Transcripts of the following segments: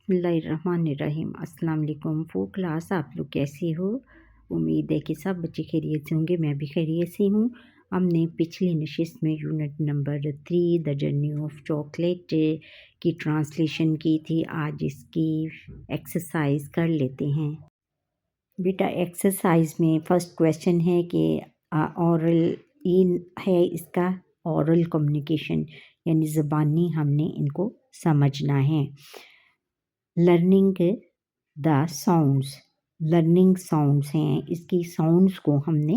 बिस्मिल्लाहिर्रहमानिर्रहीम। अस्सलाम वालेकुम फ़ो क्लास, आप लोग कैसे हो? उम्मीद है कि सब बच्चे खैरियत से होंगे। मैं भी खैरियत से हूँ। हमने पिछली नशिस्त में unit number 3 the journey of chocolate की ट्रांसलेशन की थी। आज इसकी एक्सरसाइज कर लेते हैं। बेटा एक्सरसाइज में फ़र्स्ट क्वेश्चन है कि ऑरल इन है इसका ऑरल कम्युनिकेशन यानी ज़बानी हमने इनको समझना है। Learning the sounds, learning sounds हैं, इसकी साउंड्स को हमने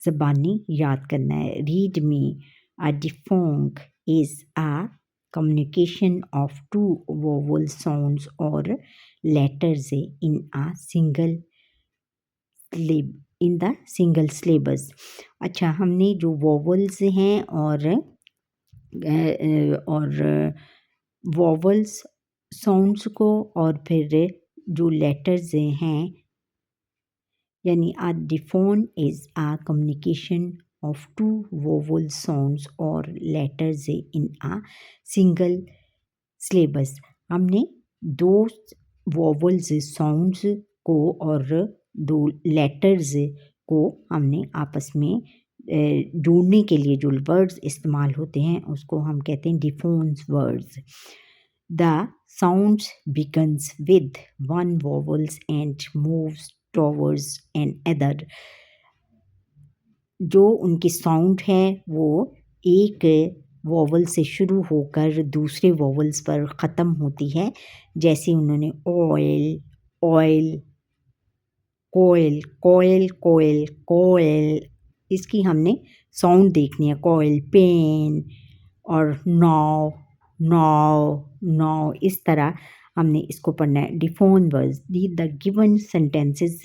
ज़बानी याद करना है। Read me, a diphthong is a communication of two vowel sounds or letters in the single syllables। अच्छा, हमने जो वोवल्स हैं और वोवल्स साउंड्स को और फिर जो लेटर्स हैं यानी a diphthong is a communication of two vowel sounds or letters in a single syllabus। हमने दो वोवल्स साउंड्स को और दो लेटर्स को हमने आपस में जोड़ने के लिए जो वर्ड्स इस्तेमाल होते हैं उसको हम कहते हैं डिफोन्स words. The sounds begins with one vowels and moves towards another। जो उनकी साउंड है वो एक वोवल से शुरू होकर दूसरे वोवल्स पर ख़त्म होती है। जैसे उन्होंने ऑयल, ऑयल, कोयल, कोयल, कोयल, कोयल, इसकी हमने साउंड देखनी है। कोयल, पेन और नाव, नाव, नाव, इस तरह हमने इसको पढ़ना है। Diphthong words, read the given sentences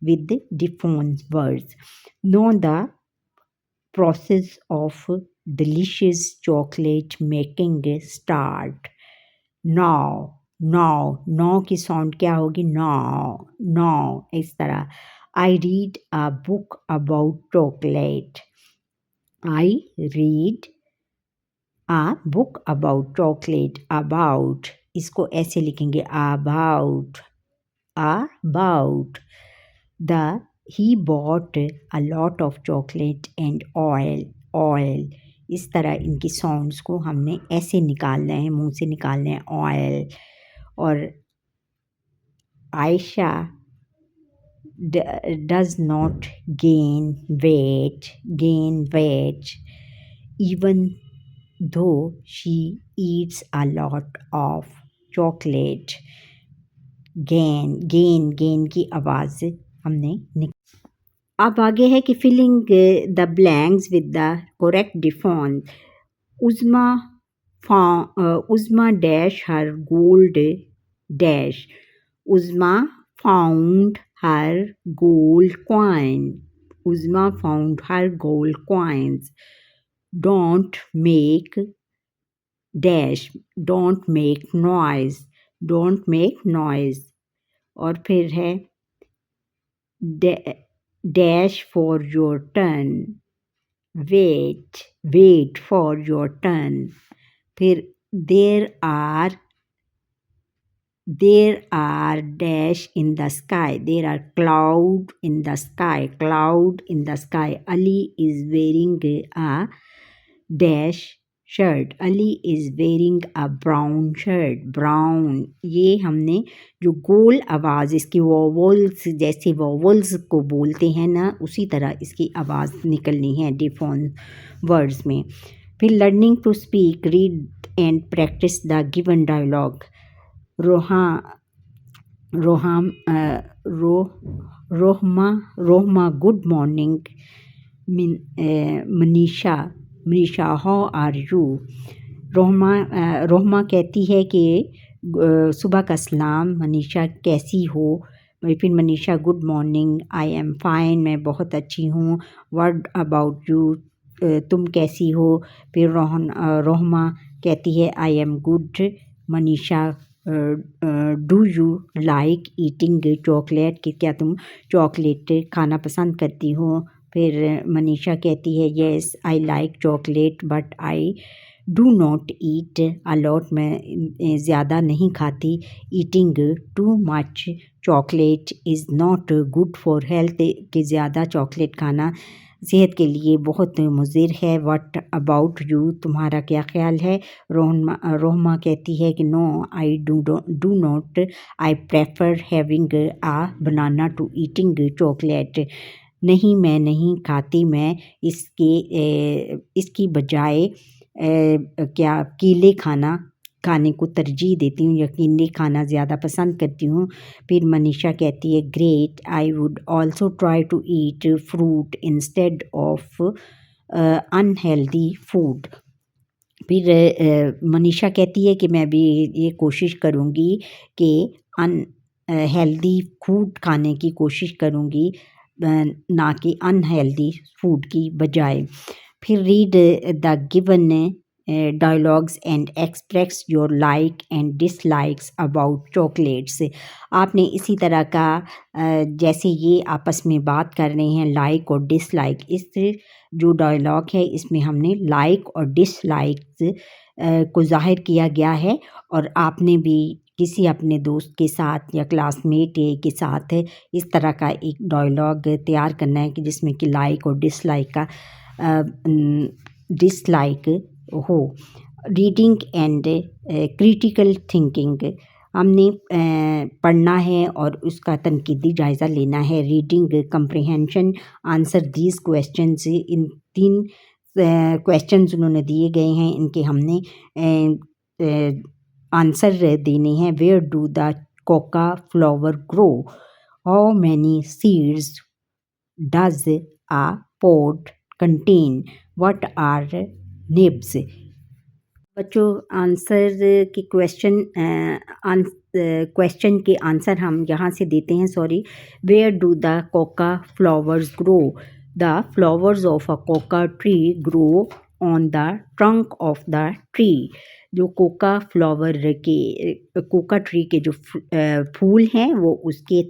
with diphthong words. No the process of delicious chocolate making start now. Now, now की साउंड क्या होगी? नाउ, नाउ, इस तरह। I read a book about chocolate. I read a book about chocolate। about, इसको ऐसे लिखेंगे about, about। the he bought a lot of chocolate and oil, oil। इस तरह इनकी साउंड्स को हमने ऐसे निकालना है, मुंह से निकालना है, ऑयल। और Ayesha does not gain weight, gain weight even though she eats a lot of chocolate। gain, gain, gain की आवाज़ हमने अब आगे है कि filling the blanks with the correct diphthong. Uzma Uzma dash her gold dash. Uzma found her gold coin. Uzma found her gold coins. Don't make dash, don't make noise, don't make noise. और फिर है dash for your turn, wait, wait for your turn. फिर there are dash in the sky, there are cloud in the sky, cloud in the sky। Ali is wearing a dash shirt, Ali is wearing a brown shirt, brown। ये हमने जो गोल आवाज़ इसकी vowels, जैसे vowels को बोलते हैं ना, उसी तरह इसकी आवाज़ निकलनी है डिफोन वर्ड्स में। फिर learning to speak, read and practice the given dialogue. Rohma good morning. Manisha how are you. Rohma कहती है कि सुबह का सलाम, मनीषा कैसी हो। फिर Manisha good morning, I am fine, मैं बहुत अच्छी हूँ। व्हाट अबाउट यू, तुम कैसी हो। फिर रोहमा कहती है I am good. Manisha do you like eating chocolate, कि क्या तुम चॉकलेट खाना पसंद करती हो। फिर मनीषा कहती है yes I like chocolate but I do not eat allot, मैं ज़्यादा नहीं खाती। Eating too much chocolate is not good for health, कि ज़्यादा चॉकलेट खाना सेहत के लिए बहुत मुज़िर है। व्हाट अबाउट यू, तुम्हारा क्या ख्याल है। रोहमा कहती है कि no I do not, I prefer having a banana to eating chocolate, नहीं मैं नहीं खाती, मैं इसकी बजाय क्या केले खाने को तरजीह देती हूँ या केले खाना ज़्यादा पसंद करती हूँ। फिर मनीषा कहती है great, I would also try to eat fruit instead of unhealthy food. फिर मनीषा कहती है कि मैं भी ये कोशिश करूँगी कि हेल्दी फूड खाने की कोशिश करूँगी, ना कि अनहेल्दी फूड की बजाय। फिर read the given dialogues and express your like and dislikes about chocolates. आपने इसी तरह का जैसे ये आपस में बात कर रहे हैं लाइक और डिसलाइक, इस जो डायलॉग है इसमें हमने लाइक और डिसलाइक्स को ज़ाहिर किया गया है, और आपने भी किसी अपने दोस्त के साथ या क्लासमेट के साथ इस तरह का एक डायलॉग तैयार करना है कि जिसमें कि लाइक और डिसलाइक हो। रीडिंग एंड क्रिटिकल थिंकिंग, हमने पढ़ना है और उसका तनकीदी जायज़ा लेना है। Reading comprehension, answer these questions, in 3 questions उन्होंने दिए गए हैं, इनके हमने आंसर देने हैं। Where do the cocoa flower grow, how many seeds does a pod contain, what are nibs। बच्चों आंसर के क्वेश्चन के आंसर हम यहाँ से देते हैं। Where do the cocoa flowers grow, the flowers of a cocoa tree grow on the trunk of the tree. जो cocoa tree के जो फूल हैं वो उसके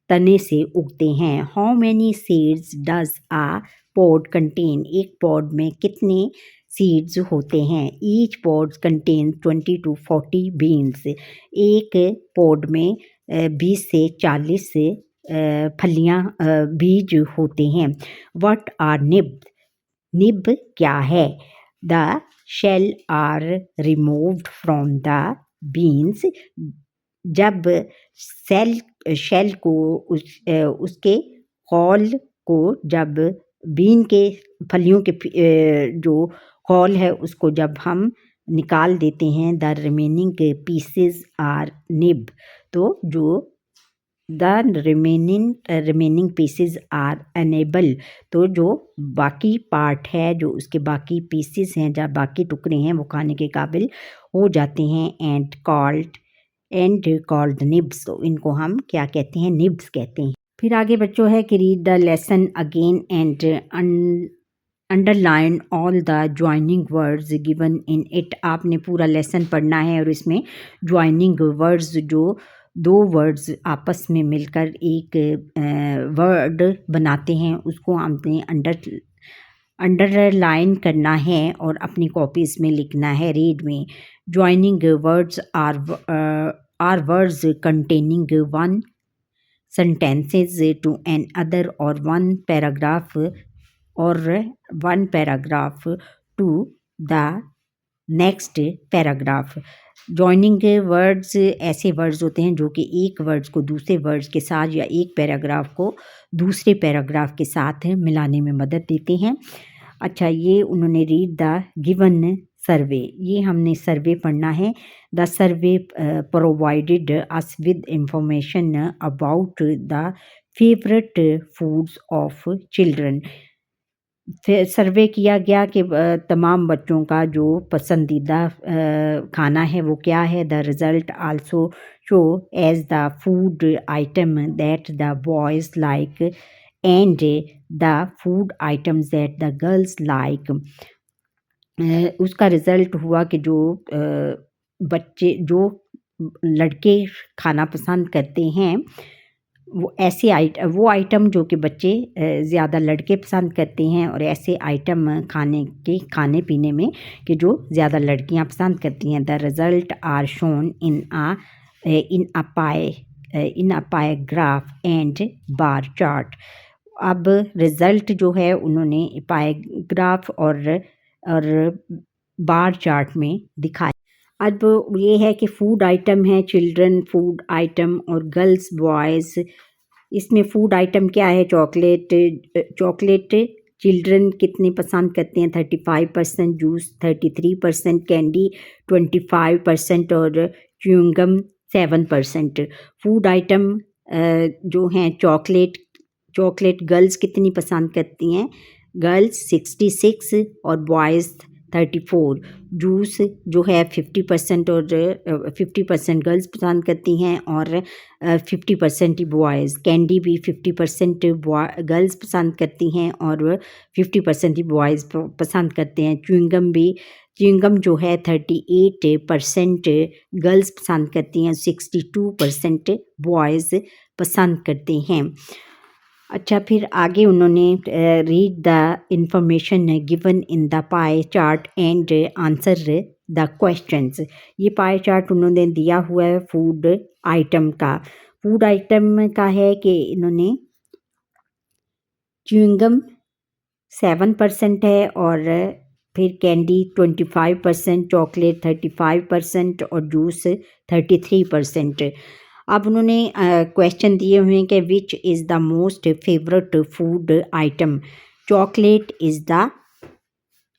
तने से उगते हैं। How many seeds does a pod contain, एक पॉड में कितने सीड्स होते हैं। Each pod contain 20 to 40 beans, एक पॉड में 20 से 40 फलियां बीज होते हैं। व्हाट आर निब, निब क्या है। The shell are removed from the beans, जब शेल को उसके हॉल को, जब बीन के फलियों के जो हॉल है उसको जब हम निकाल देते हैं, the remaining pieces are nib, तो जो the remaining pieces are unable, तो जो बाकी पार्ट है, जो उसके बाकी पीसेस हैं, जब बाकी टुकड़े हैं वो खाने के काबिल हो जाते हैं। एंड कॉल्ड निब्स, तो इनको हम क्या कहते हैं, निब्स कहते हैं। फिर आगे बच्चों है कि read the lesson again and underline all the joining words given in it. आपने पूरा लेसन पढ़ना है और इसमें ज्वाइनिंग वर्ड्स, जो 2 वर्ड्स आपस में मिलकर एक वर्ड बनाते हैं, उसको आपने अंडरलाइन करना है और अपनी कॉपीज़ में लिखना है। रीड में joining words are words containing one sentences to another, or one paragraph to the next paragraph. Joining words ऐसे वर्ड्स होते हैं जो कि एक वर्ड्स को दूसरे वर्ड्स के साथ या एक पैराग्राफ को दूसरे पैराग्राफ के साथ मिलाने में मदद देते हैं। अच्छा, ये उन्होंने रीड द गिवन सर्वे, ये हमने सर्वे पढ़ना है। The survey provided us with information about the favourite foods of children. Survey किया गया कि तमाम बच्चों का जो पसंदीदा खाना है वो क्या है। The result also show as the food item that the boys like and the food items that the girls like. उसका रिज़ल्ट हुआ कि जो बच्चे, जो लड़के खाना पसंद करते हैं वो आइटम जो कि बच्चे ज़्यादा लड़के पसंद करते हैं, और ऐसे आइटम खाने पीने में कि जो ज़्यादा लड़कियां पसंद करती हैं। The result are shown in a pie graph and bar chart. अब रिज़ल्ट जो है उन्होंने पाए ग्राफ और बार चार्ट में दिखाया। अब ये है कि फूड आइटम है, चिल्ड्रन फूड आइटम और गर्ल्स बॉयज़। इसमें फूड आइटम क्या है? चॉकलेट चिल्ड्रन कितने पसंद करते हैं? 35%, जूस 33%, कैंडी 25% और च्युइंगम 7%। फूड आइटम जो हैं चॉकलेट गर्ल्स कितनी पसंद करती हैं? गर्ल्स 66 और बॉयज़ 34। जूस जो है 50% और 50% गर्ल्स पसंद करती हैं और 50% ही बॉयज़। कैंडी भी 50% गर्ल्स पसंद करती हैं और 50% ही बॉयज़ पसंद करते हैं। च्युइंगम जो है 38% गर्ल्स पसंद करती हैं, 62% बॉयज़ पसंद करते हैं। अच्छा, फिर आगे उन्होंने read the information given in the pie chart and answer the questions. ये पाई चार्ट उन्होंने दिया हुआ है फूड आइटम का है कि इन्होंने च्युइंगम 7% है और फिर कैंडी 25%, चॉकलेट 35% और जूस 33%। अब उन्होंने क्वेश्चन दिए हुए हैं कि which is the most favourite food item. Chocolate is the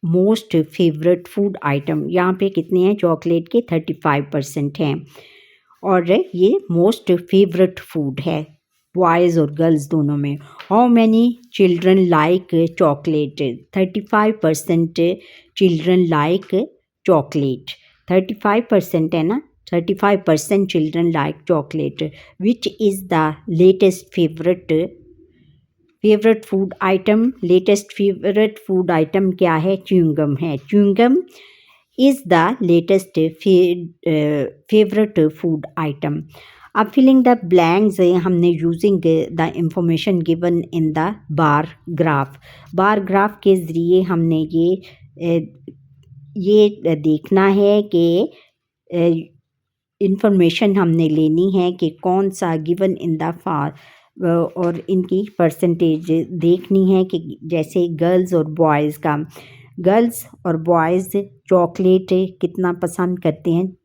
most favourite food item. यहाँ पे कितने हैं? चॉकलेट के 35% हैं और ये मोस्ट फेवरेट फूड है बॉयज़ और गर्ल्स दोनों में। How many children like chocolate? 35% children like chocolate. 35% है ना, 35% children like chocolate. Which is the latest favourite food item? Latest favourite food item क्या है? च्युइंगम है। Chewing gum is the latest favourite food item. अब filling the blanks हमने using the information given in the bar graph के ज़रिए हमने ये देखना है कि इंफॉर्मेशन हमने लेनी है कि कौन सा गिवन इन द फार और इनकी परसेंटेज देखनी है कि जैसे गर्ल्स और बॉयज़ का। गर्ल्स और बॉयज़ चॉकलेट कितना पसंद करते हैं?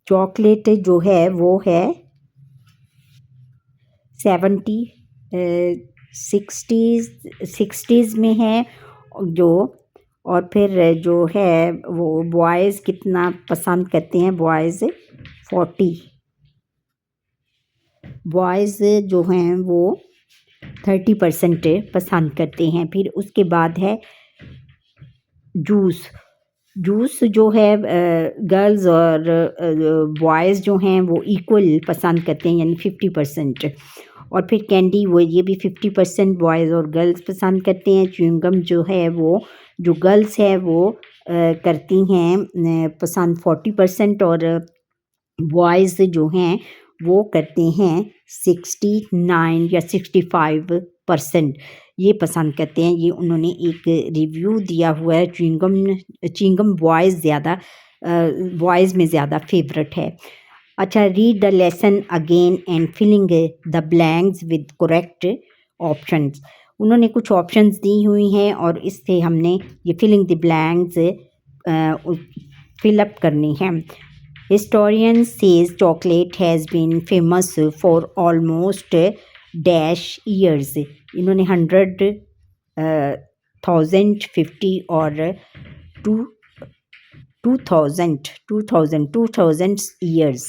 चॉकलेट जो है वो है 60s में है जो, और फिर जो है वो बॉयज़ कितना पसंद करते हैं? बॉयज़ 40। बॉयज़ जो हैं वो 30% पसंद करते हैं। फिर उसके बाद है जूस जो है गर्ल्स और बॉयज़ जो हैं वो इक्वल पसंद करते हैं, यानी 50%। और फिर कैंडी ये भी 50% बॉयज़ और गर्ल्स पसंद करते हैं। च्युइंगम जो है वो जो गर्ल्स है वो करती हैं पसंद 40% और बॉयज़ जो हैं वो करते हैं 69 या 65% ये पसंद करते हैं। ये उन्होंने एक रिव्यू दिया हुआ है। च्युइंगम बॉयज़ में ज़्यादा फेवरेट है। अच्छा, read the lesson again and filling the blanks with correct options. उन्होंने कुछ ऑप्शंस दी हुई हैं और इससे हमने ये filling the blanks fill up करनी है। Historian says chocolate has been famous for almost dash years. इन्होंने 100, 1000, 50 और 2000 ईयर्स।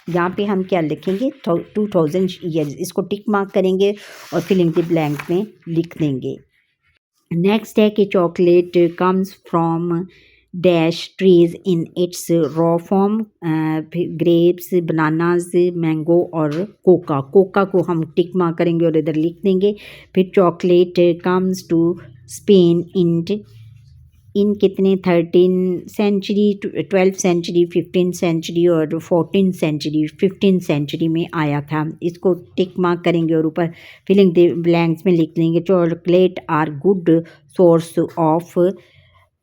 यहाँ पे हम क्या लिखेंगे? 2000 ईयर्स। इसको टिक मार्क करेंगे और फिलिंग द ब्लैंक में लिख देंगे। नेक्स्ट है कि chocolate comes from dash trees in its raw form. Grapes, bananas, mango और कोका को हम टिक मार्क करेंगे और इधर लिख देंगे। फिर चॉकलेट कम्स टू स्पेन इन इन कितने 13 century 12th century 15th century और 14th सेंचुरी 15th सेंचुरी में आया था। इसको टिक मार्क करेंगे और ऊपर फिलिंग द ब्लैंक्स में लिख लेंगे। Chocolate are good source of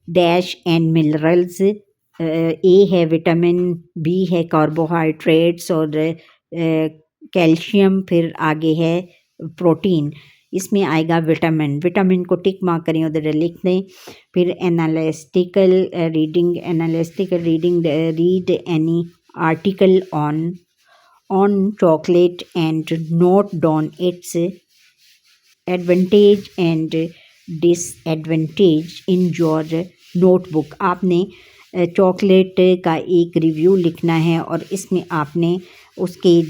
dash and minerals. A है विटामिन, बी है कार्बोहाइड्रेट्स और कैल्शियम, फिर आगे है प्रोटीन। इसमें आएगा विटामिन। विटामिन को टिक मार्क करें, उधर लिख दें। फिर analytical reading, read any article on chocolate and note down it's advantage and disadvantage in your notebook. आपने चॉकलेट का एक रिव्यू लिखना है और इसमें आपने उसके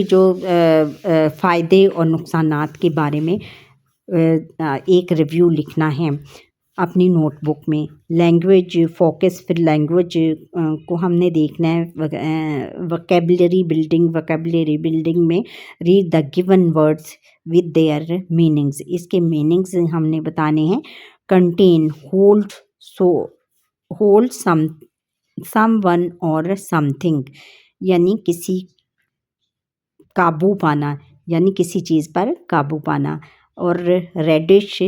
जो फ़ायदे और नुकसानात के बारे में एक रिव्यू लिखना है अपनी नोटबुक में। लैंग्वेज फोकस, फिर लैंग्वेज को हमने देखना है। वोकैबुलरी बिल्डिंग में read the given words with their meanings. इसके मीनिंग्स हमने बताने हैं। कंटेन, होल्ड समवन और समथिंग, यानी किसी काबू पाना, यानी किसी चीज़ पर काबू पाना। और रेडिश,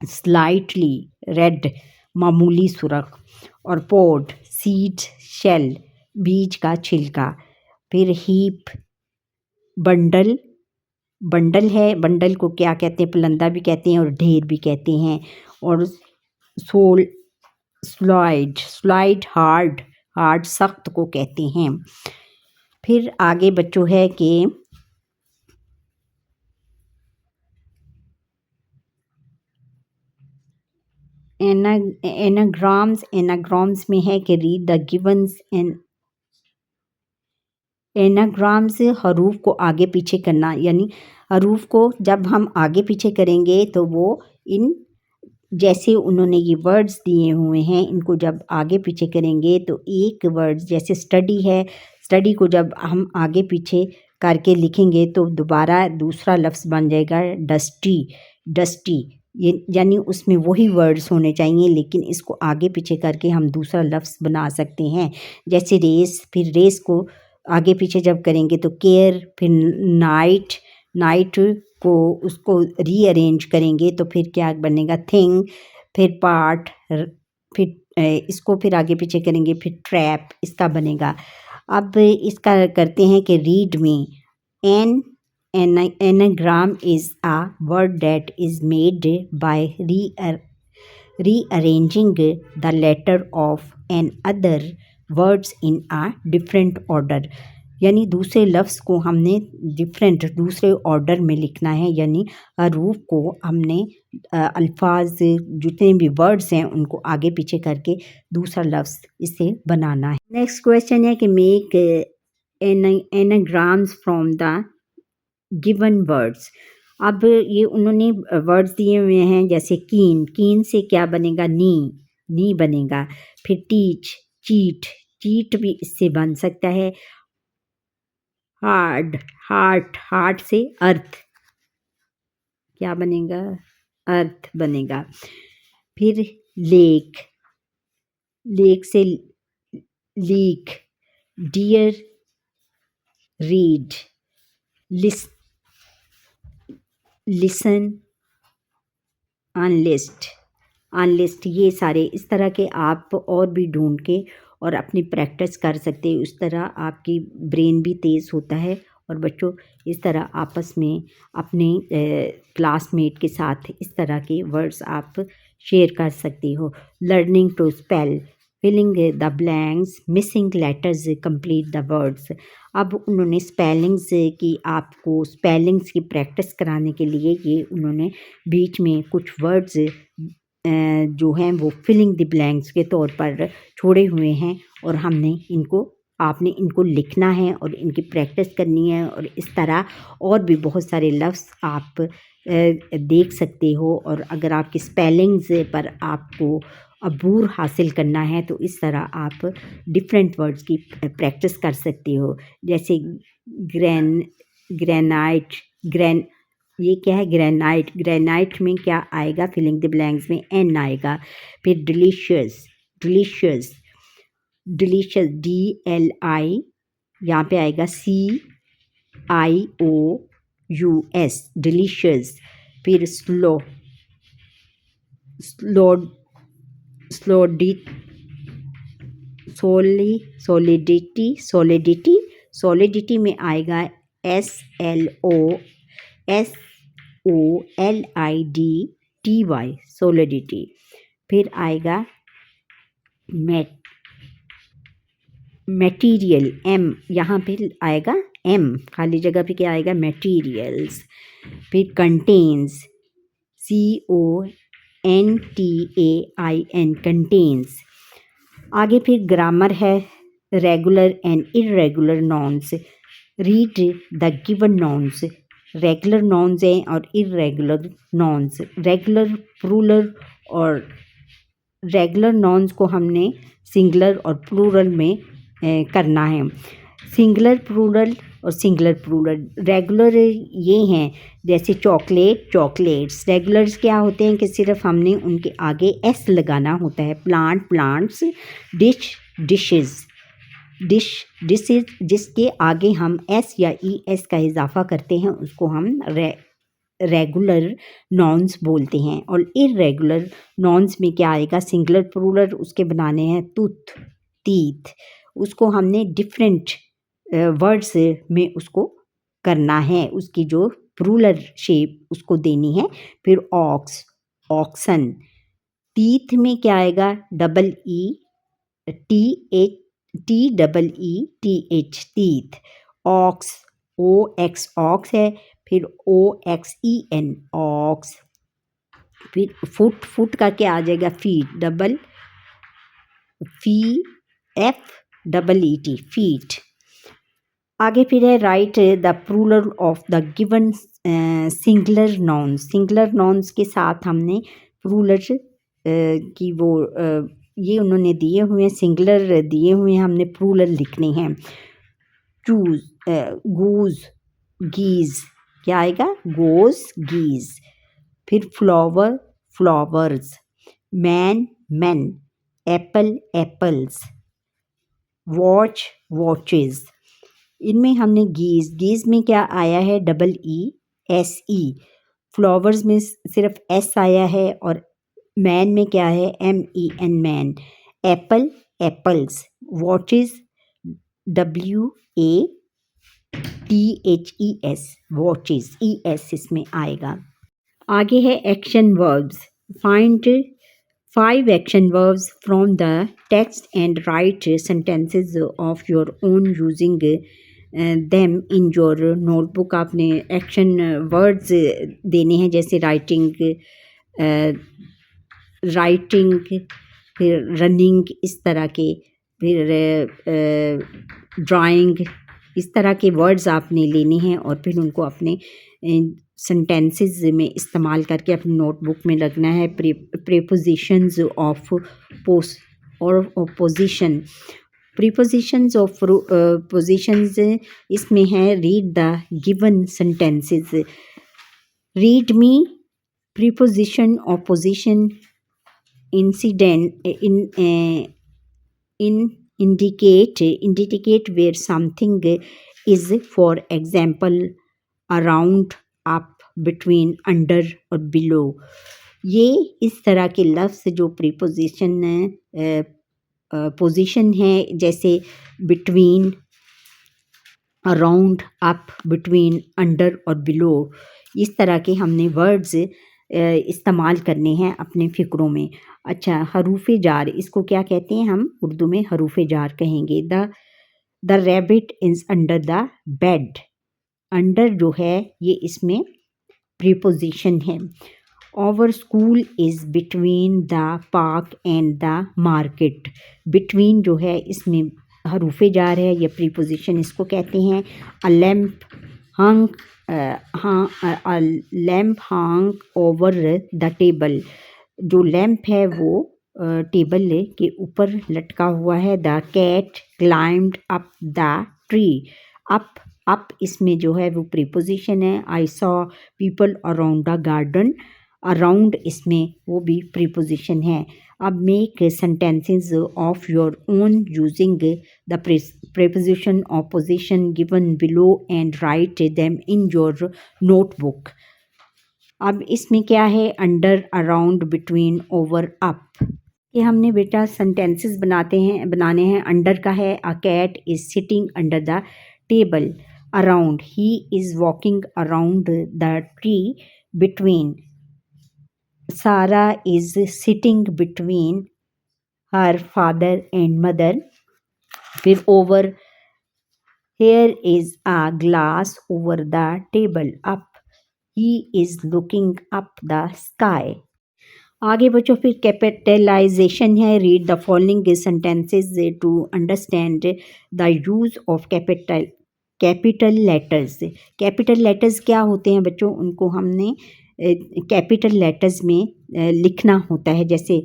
स्लाइटली रेड, मामूली सुर्ख। और पोड, सीड, शेल, बीज का छिलका। फिर हीप, बंडल है, बंडल को क्या कहते हैं? पुलंदा भी कहते हैं और ढेर भी कहते हैं। और स्लाइड हार्ड सख्त को कहते हैं। फिर आगे बच्चों है कि एनाग्राम्स में है कि रीड द गिवन्स। एनाग्राम्स हरूफ को आगे पीछे करना, यानी हरूफ को जब हम आगे पीछे करेंगे तो वो इन जैसे उन्होंने ये वर्ड्स दिए हुए हैं, इनको जब आगे पीछे करेंगे तो एक वर्ड जैसे स्टडी है, स्टडी को जब हम आगे पीछे करके लिखेंगे तो दोबारा दूसरा लफ्ज़ बन जाएगा डस्टी। ये यानी उसमें वही वर्ड्स होने चाहिए, लेकिन इसको आगे पीछे करके हम दूसरा लफ्ज़ बना सकते हैं। जैसे रेस, फिर रेस को आगे पीछे जब करेंगे तो केयर। फिर नाइट को उसको रीअरेंज करेंगे तो फिर क्या बनेगा? थिंग। फिर पार्ट, फिर इसको फिर आगे पीछे करेंगे, फिर ट्रैप इसका बनेगा। अब इसका करते हैं कि रीड में। Anagram is a word that is made by rearranging the letter of an other words in a different order, यानी दूसरे लफ्ज़ को हमने दूसरे ऑर्डर में लिखना है, यानी हरूफ को हमने अल्फाज जितने भी वर्ड्स हैं उनको आगे पीछे करके दूसरा लफ्ज़ इसे बनाना है। नेक्स्ट क्वेश्चन है कि make anagrams from the given words. अब ये उन्होंने वर्ड्स दिए हुए हैं, जैसे कीन से क्या बनेगा? नी बनेगा। फिर चीट भी इससे बन सकता है। हार्ट से अर्थ, क्या बनेगा? अर्थ बनेगा। फिर लेक से leak. Dear, read. Listen, enlist. ये सारे इस तरह के आप और भी ढूंढ के और अपनी प्रैक्टिस कर सकते हैं। उस तरह आपकी ब्रेन भी तेज़ होता है। और बच्चों, इस तरह आपस में अपने क्लासमेट के साथ इस तरह के वर्ड्स आप शेयर कर सकते हो। Learning to spell, filling the blanks, missing letters, complete the words. अब उन्होंने स्पेलिंग्स की प्रैक्टिस कराने के लिए ये उन्होंने बीच में कुछ वर्ड्स जो हैं वो फिलिंग द ब्लैंक्स के तौर पर छोड़े हुए हैं, और आपने इनको लिखना है और इनकी प्रैक्टिस करनी है। और इस तरह और भी बहुत सारे लफ्ज़ आप देख सकते हो। और अगर आपकी स्पेलिंग्स पर आपको अबूर हासिल करना है तो इस तरह आप डिफरेंट वर्ड्स की प्रैक्टिस कर सकते हो। जैसे ग्रेनाइट, ये क्या है? ग्रेनाइट। ग्रेनाइट में क्या आएगा? फिलिंग द ब्लैंक्स में एन आएगा। फिर डिलीशियस। डिलीशियस। डिलीशियस DLI, यहाँ पे आएगा CIOUS, डिलीशियस। फिर स्लो। स्लो। स्लोडी। सॉलिडिटी। सॉलिडिटी। सॉलिडिटी में आएगा SLOSOLIDTY, सॉलिडिटी। फिर आएगा मटेरियल, M, यहाँ पे आएगा M, खाली जगह पे क्या आएगा? मटेरियल्स। फिर कंटेन्स, CONTAIN, कंटेन्स। आगे फिर ग्रामर है, regular and irregular nouns. Read the given nouns. Regular nouns हैं और इर्रेगुलर नॉन्स। रेगुलर प्लूरल और रेगुलर नॉन्स को हमने सिंगुलर और प्लूरल में करना है। सिंगुलर प्लूरल और सिंगुलर प्लूरल। रेगुलर ये हैं जैसे चॉकलेट, चॉकलेट्स। रेगुलर्स क्या होते हैं कि सिर्फ हमने उनके आगे एस लगाना होता है। Plant, plants. Dish, dishes. Dish, dishes, जिसके आगे हम एस या ES का इजाफा करते हैं उसको हम रेगुलर नॉन्स बोलते हैं। और इर्रेगुलर नॉन्स में क्या आएगा? सिंगुलर प्लूरल उसके बनाने हैं टूथ, टीथ। उसको हमने डिफरेंट वर्ड्स में उसको करना है, उसकी जो प्लूरल शेप उसको देनी है। फिर ऑक्स, ऑक्सन। टीथ में क्या आएगा? TEETH, teeth. Ox, OX, ox है। फिर OXEN, ऑक्स। फिर फुट, फुट का क्या आ जाएगा? Feet, FEET, feet. आगे फिर है write the plural of the given singular nouns. Singular nouns के साथ हमने प्लूरल की वो ये उन्होंने दिए हुए हैं, सिंगुलर दिए हुए हैं, हमने प्लूरल लिखने हैं। चूज, गूज, गीज। क्या आएगा? गोज, गीज। फिर flower, flowers. Man, man. Apple, apples. Watch, watches. इनमें हमने गीज, गीज में क्या आया है? EESE। फ्लावर्स में सिर्फ S आया है। और मैन में क्या है? MEN, man. Apple, apples. Watches, WATHES, watches. ES इसमें आएगा। आगे है action verbs. Find 5 action verbs from the text and write sentences of your own using them in your notebook। आपने एक्शन वर्ड्स देने हैं जैसे राइटिंग, फिर रनिंग, इस तरह के। फिर ड्राइंग, इस तरह के वर्ड्स आपने लेने हैं और फिर उनको अपने सेंटेंसेस में इस्तेमाल करके अपनी नोटबुक में लगना है। प्रीपोजिशंस ऑफ पोस और पोजीशन। प्रीपोजिशंस ऑफ पोजीशंस इसमें है read the given sentences. Read me, preposition of position, incident, indicate where something is, for example around, up, between, under और below। ये इस तरह के लफ्ज़ जो प्रीपोजिशन पोजीशन है जैसे between, around, up, between, under और बिलो, इस तरह के हमने वर्ड्स इस्तेमाल करने हैं अपने फ़िक्रों में। अच्छा, हरूफ जार, इसको क्या कहते हैं? हम उर्दू में हरूफ जार कहेंगे। The rabbit is under the bed. Under जो है ये इसमें प्रीपोजिशन है। Our school is between the park and the market. Between जो है इसमें हरूफ जार है, ये प्रीपोजिशन इसको कहते हैं। A lamp hung, a lamp hung over the table. जो लैम्प है वो टेबल के ऊपर लटका हुआ है। The cat climbed up the tree. Up up इसमें जो है वो प्रीपोजिशन है। I saw people around the garden, around इसमें वो भी प्रीपोजिशन है। अब make sentences of your own using the preposition or position given below and write them in your notebook। अब इसमें क्या है, under, around, between, over, up. ये हमने बेटा सेंटेंसेस बनाने हैं। अंडर का है, a cat is sitting under the table. Around, he is walking around the tree. Between, Sara is sitting between her father and mother. फिर over, here is a glass over the table। up, he is looking up the sky। आगे बच्चों फिर capitalization है। Read the following sentences to understand the use of capital letters. Capital letters क्या होते हैं बच्चों, उनको हमने कैपिटल लेटर्स में लिखना होता है। जैसे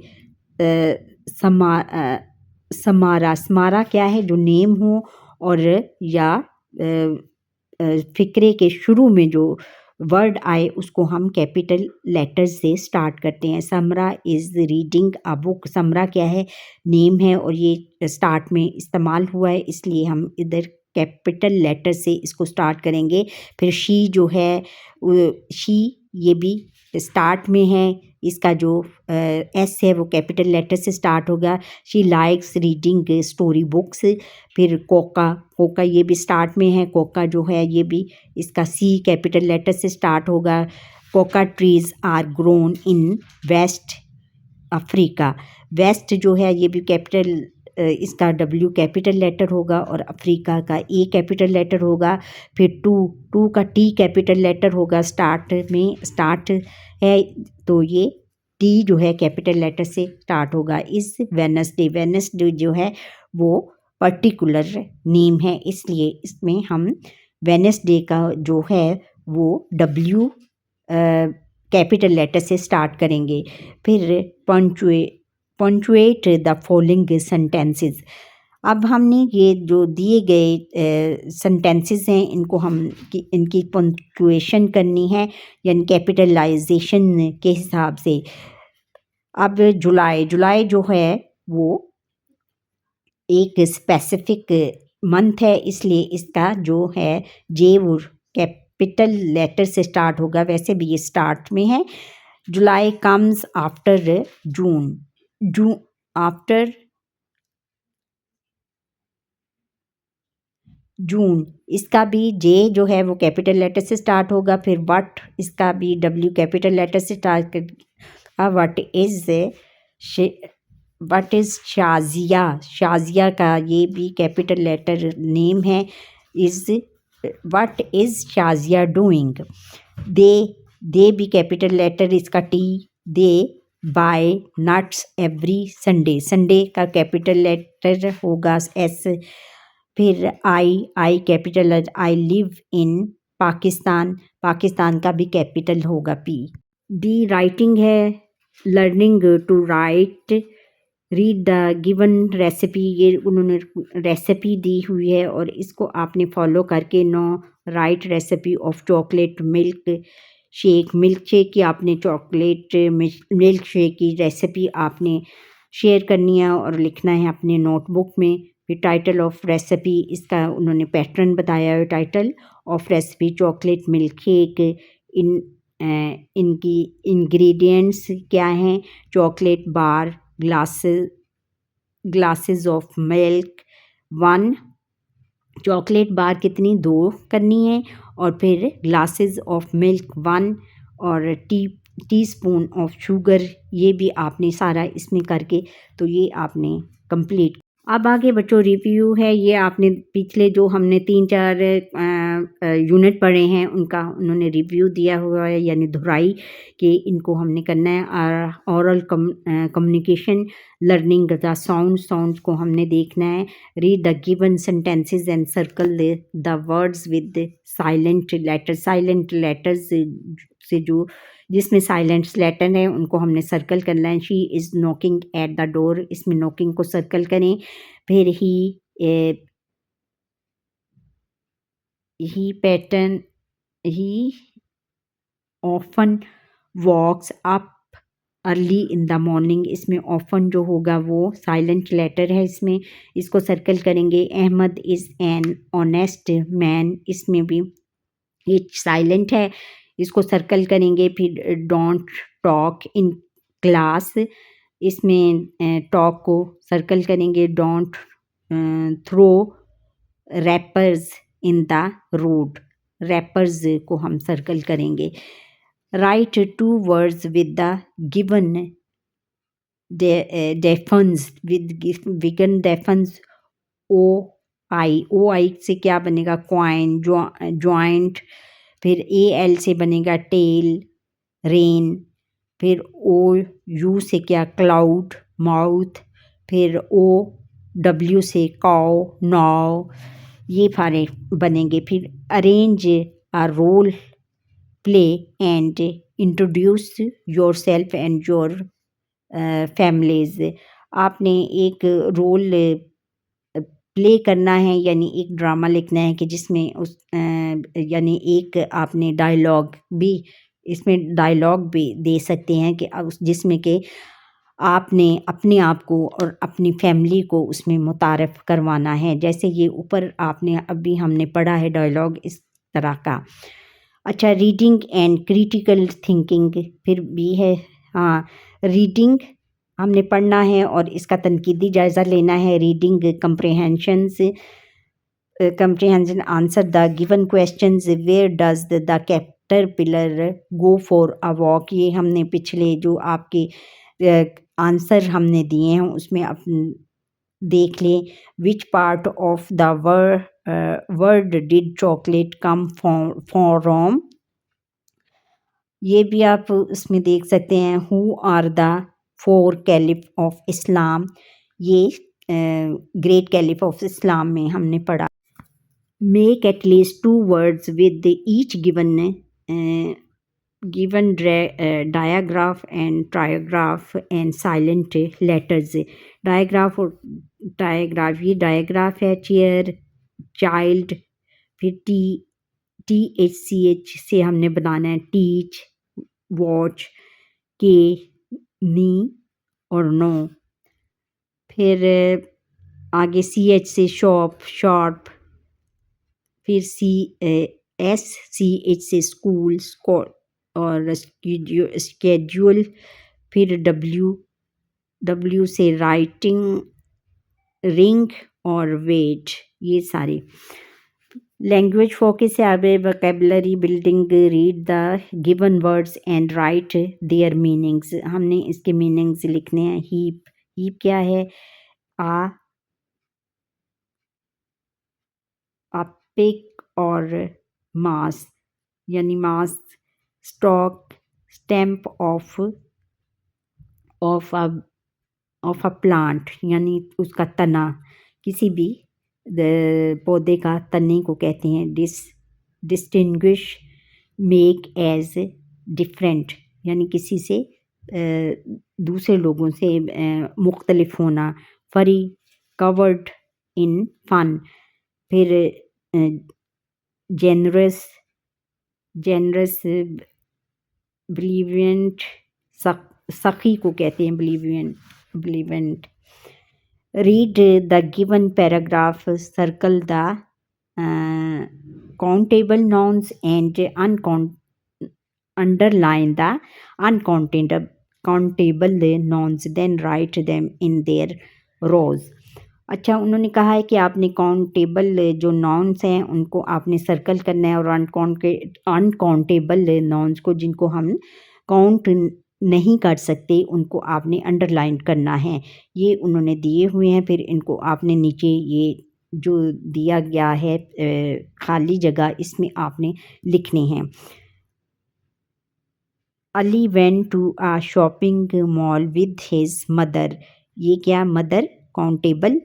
समारा, समारा क्या है, जो नेम हो और या फ़िक्रे के शुरू में जो वर्ड आए उसको हम कैपिटल लेटर्स से स्टार्ट करते हैं। समरा इज़ रीडिंग अ बुक। समरा क्या है, नेम है और ये स्टार्ट में इस्तेमाल हुआ है, इसलिए हम इधर कैपिटल लेटर से इसको स्टार्ट करेंगे। फिर शी जो है, शी ये भी स्टार्ट में है, इसका जो एस है वो कैपिटल लेटर से स्टार्ट होगा। She likes reading story books. फिर कोका, कोका ये भी स्टार्ट में है। कोका जो है ये भी, इसका सी कैपिटल लेटर से स्टार्ट होगा। Cocoa trees are grown in West Africa. West जो है ये भी कैपिटल, इसका डब्ल्यू कैपिटल लेटर होगा और अफ्रीका का ए कैपिटल लेटर होगा। फिर टू का टी कैपिटल लेटर होगा। स्टार्ट में, स्टार्ट है तो ये टी जो है कैपिटल लेटर से स्टार्ट होगा। इस वेनसडे, वेनसडे जो है वो पर्टिकुलर नेम है, इसलिए इसमें हम वेनसडे का जो है वो डब्ल्यू कैपिटल लेटर से स्टार्ट करेंगे। फिर पंचुएट द फॉलोइंग सेंटेंसेस। अब हमने ये जो दिए गए सेंटेंसेस हैं इनको हम इनकी पंक्चुएशन करनी है, यानी कैपिटलाइजेशन के हिसाब से। अब जुलाई, जुलाई जो है वो एक स्पेसिफिक मंथ है, इसलिए इसका जो है जे वो कैपिटल लेटर से स्टार्ट होगा। वैसे भी ये स्टार्ट में है। जुलाई कम्स आफ्टर जून, जून आफ्टर जून, इसका भी जे जो है वो कैपिटल लेटर से स्टार्ट होगा। फिर वट, इसका भी डब्ल्यू कैपिटल लेटर से स्टार्ट कर। वट इज़ शाजिया, शाजिया का ये भी कैपिटल लेटर नेम है। Is, what is Shazia doing. They भी कैपिटल लेटर, इसका T. They buy nuts every Sunday, Sunday का कैपिटल लेटर होगा एस। फिर I capital, I live in Pakistan, Pakistan का भी कैपिटल होगा पी। डी राइटिंग है। Learning to write, read the given recipe, ये उन्होंने रेसिपी दी हुई है और इसको आपने फॉलो करके right recipe of chocolate milk shake. Milk shake की आपने चॉकलेट मिल्क शेक की रेसिपी आपने शेयर करनी है और लिखना है अपने नोटबुक में। फिर टाइटल ऑफ रेसिपी, इसका उन्होंने पैटर्न बताया है। Title of recipe chocolate milk shake. इनकी इंग्रेडिएंट्स क्या हैं, chocolate bar, glasses of milk 1, chocolate bar कितनी, 2 करनी है। और फिर ग्लासेस ऑफ मिल्क 1 और टीस्पून ऑफ शुगर, ये भी आपने सारा इसमें करके तो ये आपने कंप्लीट। अब आगे बच्चों रिव्यू है। ये आपने पिछले जो हमने 3-4 यूनिट पढ़े हैं उनका उन्होंने रिव्यू दिया हुआ है, यानी दोहराई कि इनको हमने करना है। Oral communication, learning the sounds को हमने देखना है। Read the given sentences and circle the words with silent letter, silent letters से जो जिसमें साइलेंट लेटर है उनको हमने सर्कल करना है। She is knocking at the door, इसमें नॉकिंग को सर्कल करें। फिर ही pattern he often walks up early in the morning. इसमें ऑफन जो होगा वो साइलेंट लेटर है, इसमें इसको सर्कल करेंगे। Ahmad is an honest man, इसमें भी ये साइलेंट है, इसको सर्कल करेंगे। फिर डोंट टॉक इन क्लास, इसमें टॉक को सर्कल करेंगे। Don't throw wrappers in the road, wrappers को हम सर्कल करेंगे। Write two words with the given diphthongs, with given diphthongs O I से क्या बनेगा? Coin, joint. फिर ए एल से बनेगा टेल, रेन। फिर ओ यू से क्या? Cloud, mouth. फिर ओ डब्ल्यू से काउ, नाउ। ये सारे बनेंगे। फिर arrange a role play and introduce yourself and your families. आपने एक रोल प्ले करना है, यानी एक ड्रामा लिखना है कि जिसमें उस यानी एक आपने डायलॉग भी, इसमें डायलॉग भी दे सकते हैं कि जिसमें कि आपने अपने आप को और अपनी फैमिली को उसमें मुतारफ़ करवाना है। जैसे ये ऊपर आपने अभी हमने पढ़ा है डायलॉग इस तरह का। अच्छा, रीडिंग एंड क्रिटिकल थिंकिंग फिर भी है। हाँ, रीडिंग हमने पढ़ना है और इसका तनकीदी जायज़ा लेना है। Reading comprehension, answer the given questions। where does the caterpillar go for a walk, ये हमने पिछले जो आपके आंसर हमने दिए हैं उसमें आप देख लें। which part of the word did chocolate come from, ये भी आप उसमें देख सकते हैं। who are the four caliph of Islam, ये ग्रेट कैलिफ ऑफ इस्लाम में हमने पढ़ा। Make at least 2 words with each given diagraph and trigraph and silent letters। Digraph और डायग्राफ, ये डायग्राफ है। Chair, child. फिर THCH से हमने बनाना है टीच, वॉच, के, नी और नो। फिर आगे CH से शॉप, शार्प। फिर SCH से स्कूल, और स्केड्यूल। फिर W से राइटिंग, रिंग और वेट। ये सारे लैंग्वेज फोकस है। अब vocabulary building, read the given words and right there meanings. हमने इसके मीनिंग्स लिखने हैं। हीप क्या है? पिक और मास, यानी mass. Stalk, stem of a plant, यानी उसका तना, किसी भी पौधे का तने को कहते हैं। डिस्टिंग्विश, मेक एज डिफरेंट, यानी किसी से दूसरे लोगों से मुख्तलिफ होना। Furry, covered in fur. फिर जेनरस बिलीवियंट, सखी को कहते हैं benevolent. Read the given paragraph, circle the countable nouns and underline the uncountable nouns, then write them in their rows। अच्छा, उन्होंने कहा है कि आपने काउंटेबल जो नाउन्स हैं उनको आपने सर्कल करना है, और अनकाउंटेबल नाउन्स को, जिनको हम काउंट नहीं कर सकते, उनको आपने अंडरलाइन करना है। ये उन्होंने दिए हुए हैं। फिर इनको आपने नीचे ये जो दिया गया है खाली जगह, इसमें आपने लिखने हैं। Ali went to a shopping mall with his mother. ये क्या? मदर काउंटेबल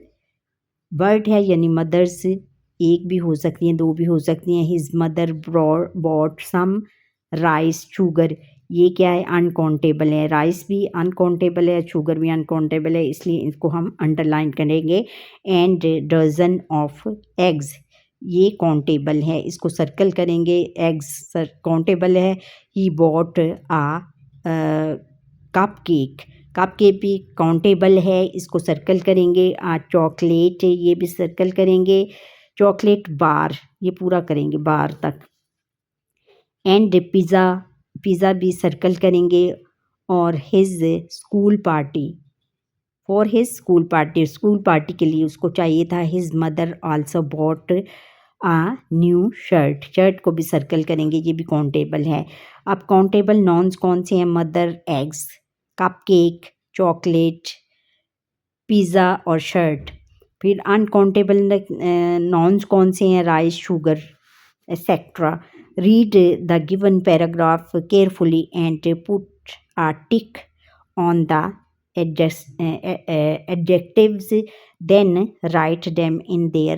वर्ड है, यानी मदर्स एक भी हो सकती हैं, दो भी हो सकती हैं। His mother bought some rice, sugar. ये क्या है? अनकाउंटेबल है। राइस भी अनकाउंटेबल है, शुगर भी अनकाउंटेबल है, इसलिए इसको हम अंडरलाइन करेंगे। एंड डजन ऑफ एग्स, ये काउंटेबल है, इसको सर्कल करेंगे। एग्स काउंटेबल है। He bought a cupcake, cupcake भी काउंटेबल है, इसको सर्कल करेंगे। चॉकलेट, ये भी सर्कल करेंगे। चॉकलेट बार, ये पूरा करेंगे बार तक। एंड पिज़्ज़ा, पिज़्ज़ा भी सर्कल करेंगे। और his school party, for his school party, school party के लिए उसको चाहिए था। हिज मदर आल्सो बॉट आ न्यू शर्ट, शर्ट को भी सर्कल करेंगे, ये भी काउंटेबल है। अब काउंटेबल नॉन्स कौन से हैं? Mother, eggs, cupcake, chocolate, pizza और शर्ट। फिर अनकाउंटेबल नॉन्स कौन से हैं? Rice, sugar, etcetera. Read the given paragraph carefully and put a tick on the adjectives, then write them in their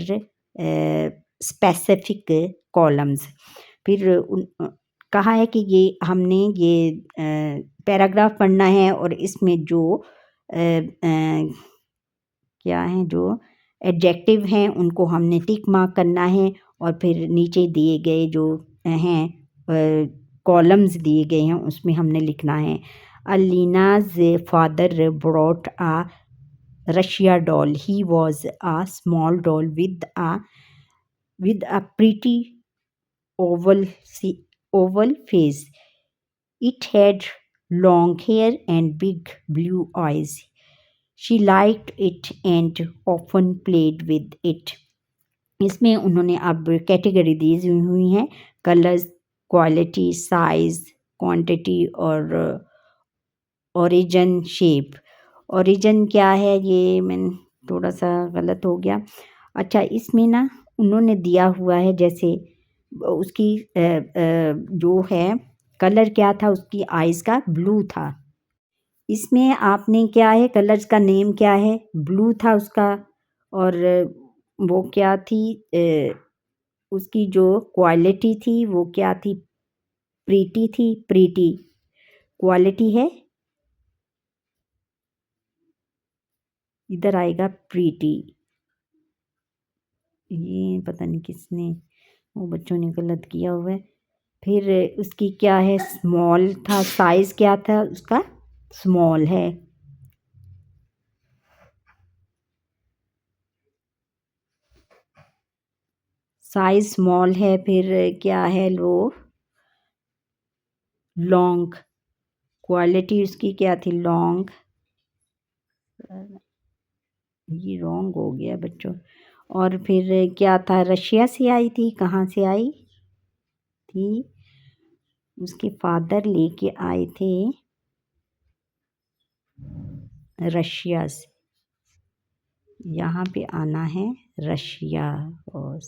specific columns. फिर कहा है कि ये हमने ये पैराग्राफ पढ़ना है और इसमें जो क्या हैं, जो एडजेक्टिव हैं उनको हमने टिक मार्क करना है और फिर नीचे दिए गए जो हैं कॉलम्स दिए गए हैं उसमें हमने लिखना है। Alina's father brought a Russia doll, he was a small doll with a pretty oval face. It had long hair and big blue eyes. She liked it and often played with it. इसमें उन्होंने अब category दी हुई हैं, colours, quality, size, quantity और origin, shape. Origin क्या है, ये मैंने थोड़ा सा गलत हो गया। अच्छा, इसमें ना उन्होंने दिया हुआ है जैसे उसकी जो है कलर क्या था, उसकी आइज़ का ब्लू था। इसमें आपने क्या है, कलर्स का नेम क्या है, ब्लू था उसका। और वो क्या थी, उसकी जो क्वालिटी थी वो क्या थी, प्रीटी थी। प्रीटी क्वालिटी है, इधर आएगा प्रीटी। ये पता नहीं किसने, वो बच्चों ने गलत किया हुआ है। फिर उसकी क्या है, स्मॉल था, साइज़ क्या था उसका, स्मॉल है। साइज़ स्मॉल है। फिर क्या है, वो लॉन्ग, क्वालिटी उसकी क्या थी, लॉन्ग। ये रॉन्ग हो गया बच्चों। और फिर क्या था, रशिया से आई थी, कहाँ से आई थी, उसके फादर लेके आए थे रशिया से। यहाँ पे आना है रशिया, और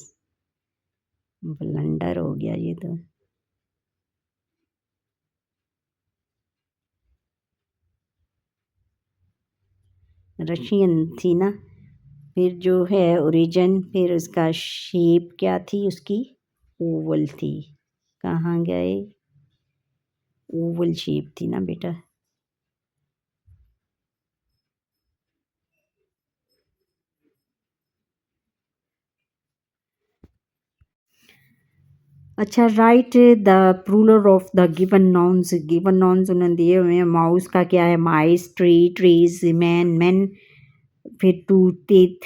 ब्लंडर हो गया ये तो। रशियन थी ना। फिर जो है ओरिजिन, फिर उसका शेप क्या थी उसकी, ओवल थी। कहाँ गए, ओवल शेप थी ना बेटा। अच्छा, write the plural of the given nouns. Given nouns उन्होंने दिए हुए हैं। माउस का क्या है, mice, tree, trees, man, man. फिर tooth, teeth,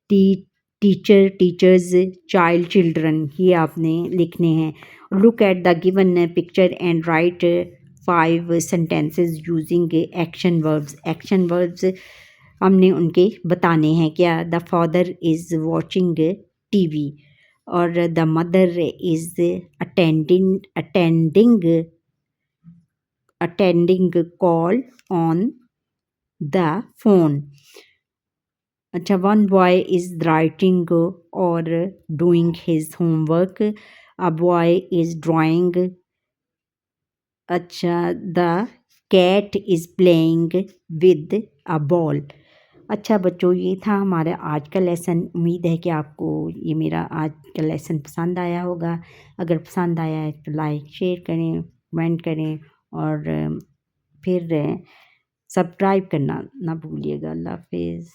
tea, teacher, teachers, child, children, ये आपने लिखने हैं। Look at the given picture and write 5 sentences using action verbs. Action verbs हमने उनके बताने हैं। क्या, the father is watching TV, और the mother is attending call on the phone. अच्छा, वन बॉय इज़ राइटिंग और doing his homework, a boy is drawing. अच्छा, the cat is playing with a ball. अच्छा बच्चों, ये था हमारा आज का लेसन। उम्मीद है कि आपको ये मेरा आज का लेसन पसंद आया होगा। अगर पसंद आया है तो लाइक, शेयर करें, कमेंट करें, और फिर सब्सक्राइब करना ना भूलिएगा। अल्लाह हाफिज़।